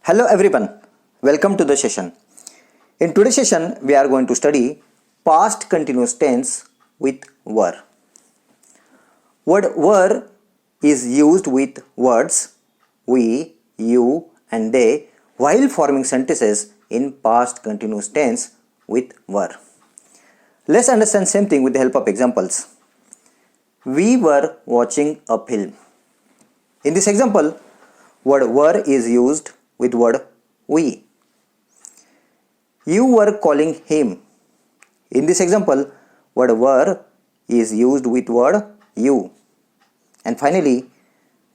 Hello everyone, welcome to the session. In today's session, we are going to study past continuous tense with were. Word were is used with words we, you and they while forming sentences in past continuous tense with were. Let's understand same thing with the help of examples. We were watching a film. In this example, word were is used with word we. You were calling him. In this example, word were is used with word you. And finally,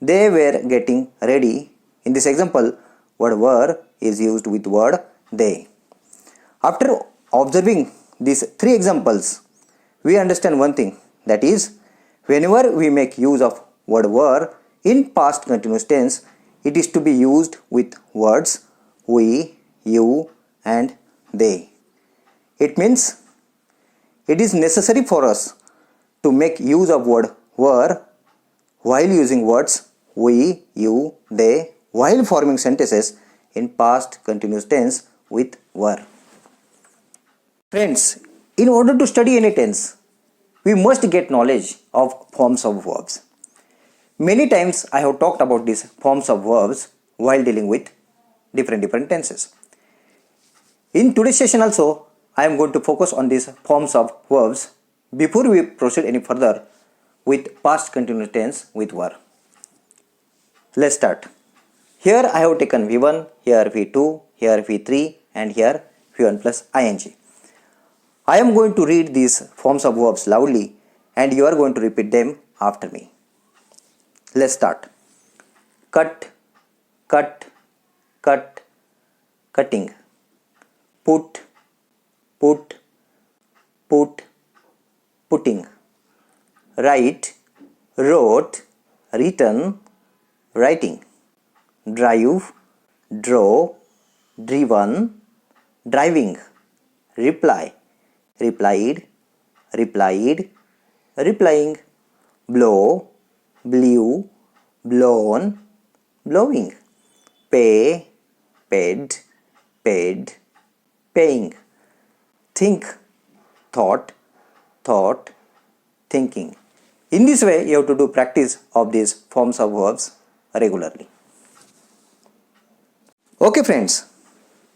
they were getting ready. In this example, word were is used with word they. After observing these three examples, we understand one thing, that is, whenever we make use of word were in past continuous tense, it is to be used with words we, you and they. It means it is necessary for us to make use of word were while using words we, you, they while forming sentences in past continuous tense with were. Friends, in order to study any tense, we must get knowledge of forms of verbs. Many times I have talked about these forms of verbs while dealing with different tenses. In today's session also, I am going to focus on these forms of verbs before we proceed any further with past continuous tense with were. Let's start. Here I have taken V1, here V2, here V3 and here V1 plus ing. I am going to read these forms of verbs loudly and you are going to repeat them after me. Let's start. Cut, cut, cut, cutting. Put, put, put, putting. Write, wrote, written, writing. Drive, drove, driven, driving. Reply, replied, replied, replying. Blow, blew, blown, blowing. Pay, paid, paid, paying. Think, thought, thought, thinking. In this way, you have to do practice of these forms of verbs regularly. Okay friends,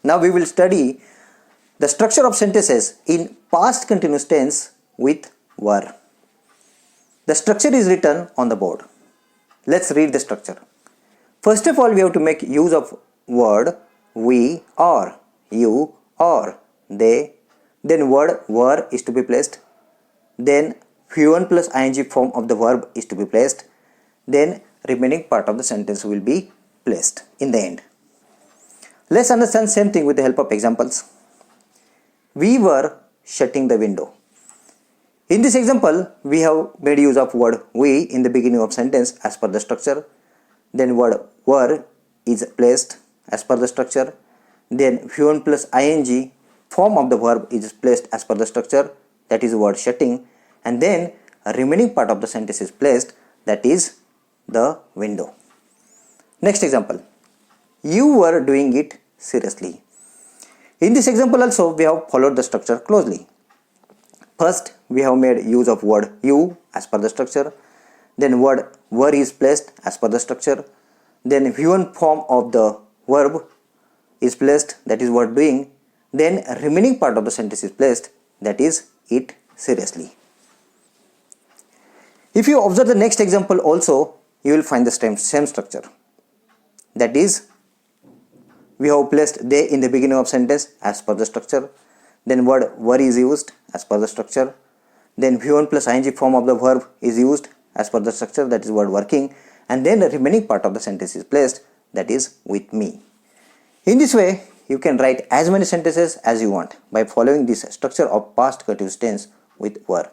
now we will study the structure of sentences in past continuous tense with were. The structure is written on the board. Let's read the structure. First of all, we have to make use of word we or, you or, they. Then word were is to be placed. Then V1 plus ing form of the verb is to be placed. Then remaining part of the sentence will be placed in the end. Let's understand same thing with the help of examples. We were shutting the window. In this example, we have made use of word we in the beginning of sentence as per the structure. Then word were is placed as per the structure. Then V1 plus ing form of the verb is placed as per the structure, that is word shutting. And then a remaining part of the sentence is placed, that is the window. Next example. You were doing it seriously. In this example also, we have followed the structure closely. First, we have made use of word you as per the structure. Then word were is placed as per the structure. Then V1 form of the verb is placed, that is word doing. Then remaining part of the sentence is placed, that is it seriously. If you observe the next example also, you will find the same structure. That is, we have placed they in the beginning of sentence as per the structure. Then word were is used as per the structure. Then V1 plus ing form of the verb is used as per the structure, that is word working. And then the remaining part of the sentence is placed, that is with me. In this way, you can write as many sentences as you want by following this structure of past continuous tense with were.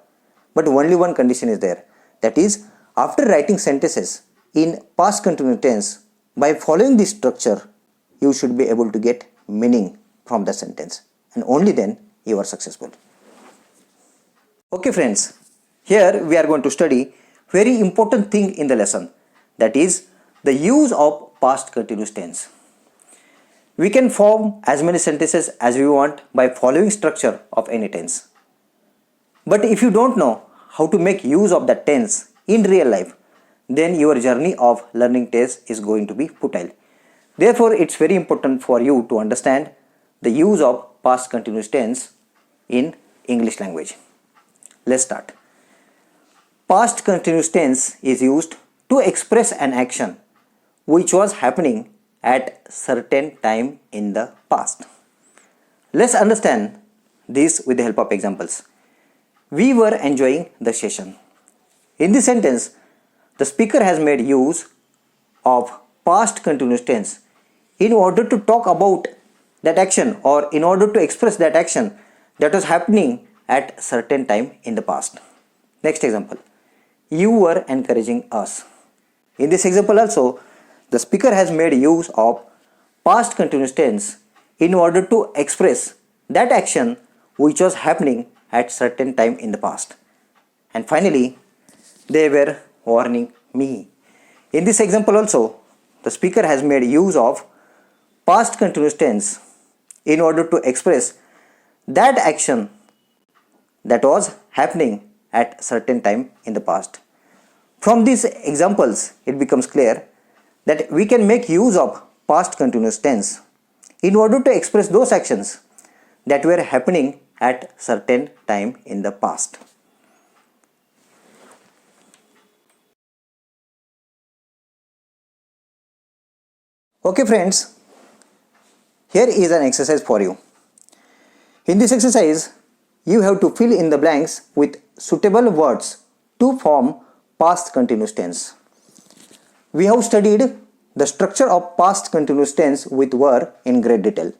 But only one condition is there, that is, after writing sentences in past continuous tense, by following this structure, you should be able to get meaning from the sentence, and only then you are successful. Okay friends, here we are going to study very important thing in the lesson, that is the use of past continuous tense. We can form as many sentences as we want by following structure of any tense. But if you don't know how to make use of that tense in real life, then your journey of learning tense is going to be futile. Therefore, it's very important for you to understand the use of past continuous tense in English language. Let's start. Past continuous tense is used to express an action which was happening at certain time in the past. Let's understand this with the help of examples. We were enjoying the session. In this sentence, the speaker has made use of past continuous tense in order to talk about that action or in order to express that action that was happening at certain time in the past. Next example. You were encouraging us. In this example also, the speaker has made use of past continuous tense in order to express that action which was happening at certain time in the past. And finally, they were warning me. In this example also, the speaker has made use of past continuous tense in order to express that action that was happening at certain time in the past. From these examples, it becomes clear that we can make use of past continuous tense in order to express those actions that were happening at certain time in the past. Okay friends, here is an exercise for you. In this exercise, you have to fill in the blanks with suitable words to form past continuous tense. We have studied the structure of past continuous tense with were in great detail.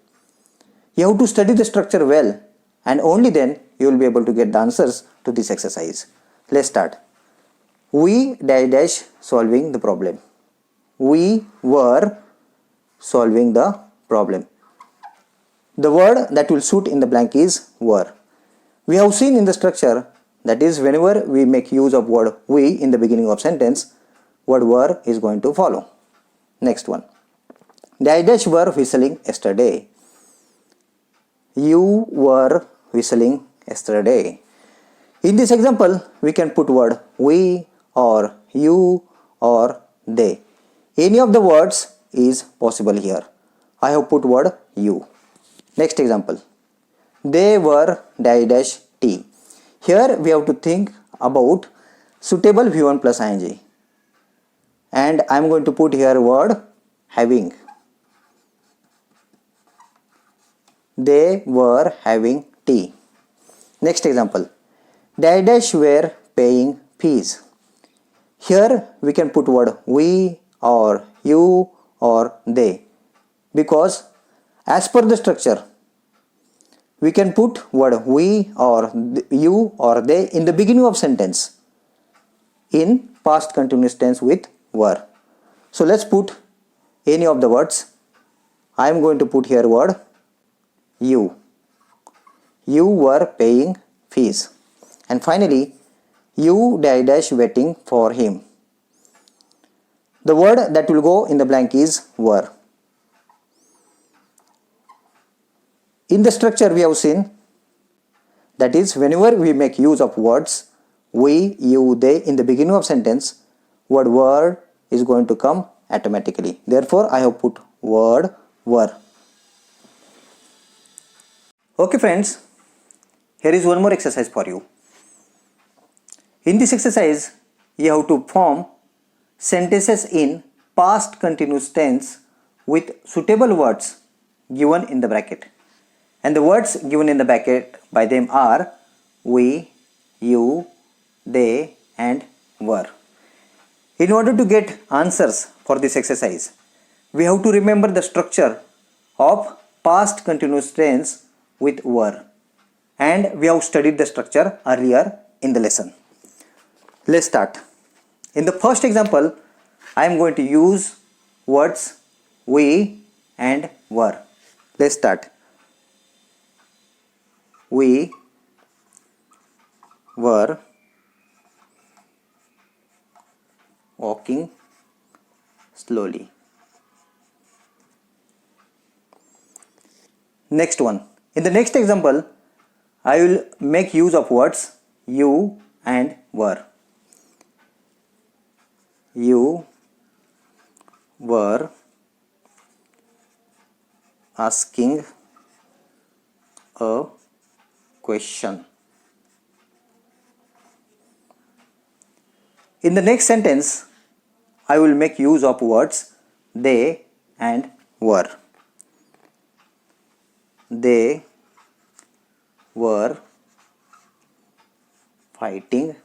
You have to study the structure well and only then you will be able to get the answers to this exercise. Let's start. We dash solving the problem. We were solving the problem. The word that will suit in the blank is were. We have seen in the structure that is whenever we make use of word we in the beginning of sentence, word were is going to follow. Next one. Dash were whistling yesterday. You were whistling yesterday. In this example, we can put word we or you or they. Any of the words is possible here. I have put word you. Next example. They were dash tea. Here we have to think about suitable V1 plus ing. And I am going to put here word having. They were having tea. Next example. Dash were paying fees. Here we can put word we or you or they, because as per the structure we can put word we or you or they in the beginning of sentence in past continuous tense with were. So let's put any of the words. I am going to put here word you. You were paying fees. And finally, you dash waiting for him. The word that will go in the blank is were. In the structure we have seen, that is whenever we make use of words we, you, they in the beginning of sentence, word were is going to come automatically. Therefore, I have put word were. Okay friends, here is one more exercise for you. In this exercise, you have to form sentences in past continuous tense with suitable words given in the bracket. And the words given in the bracket by them are we, you, they and were. In order to get answers for this exercise, we have to remember the structure of past continuous tense with were. And we have studied the structure earlier in the lesson. Let's start. In the first example, I am going to use words we and were. Let's start. We were walking slowly. Next one. In the next example, I will make use of words you and were. You were asking a question. In the next sentence, I will make use of words they and were. They were fighting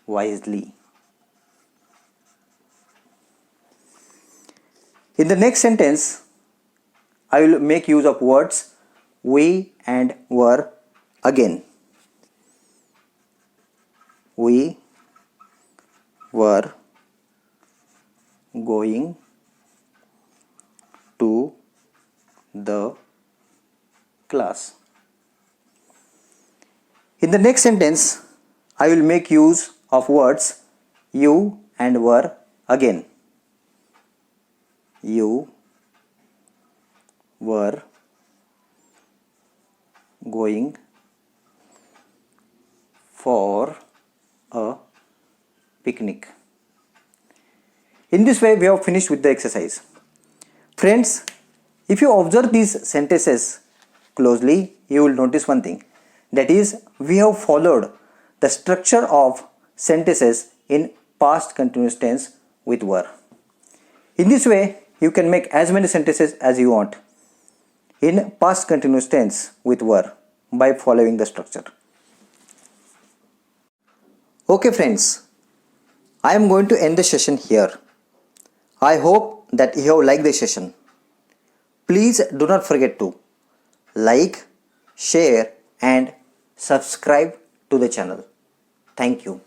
wisely. In the next sentence, I will make use of words we and were again. We were going to the class. In the next sentence, I will make use of words you and were again. You were going for a picnic. In this way, we have finished with the exercise. Friends, if you observe these sentences closely, you will notice one thing. That is, we have followed the structure of sentences in past continuous tense with were. In this way, you can make as many sentences as you want in past continuous tense with were by following the structure. Okay friends, I am going to end the session here. I hope that you have liked the session. Please do not forget to like, share and subscribe to the channel. Thank you.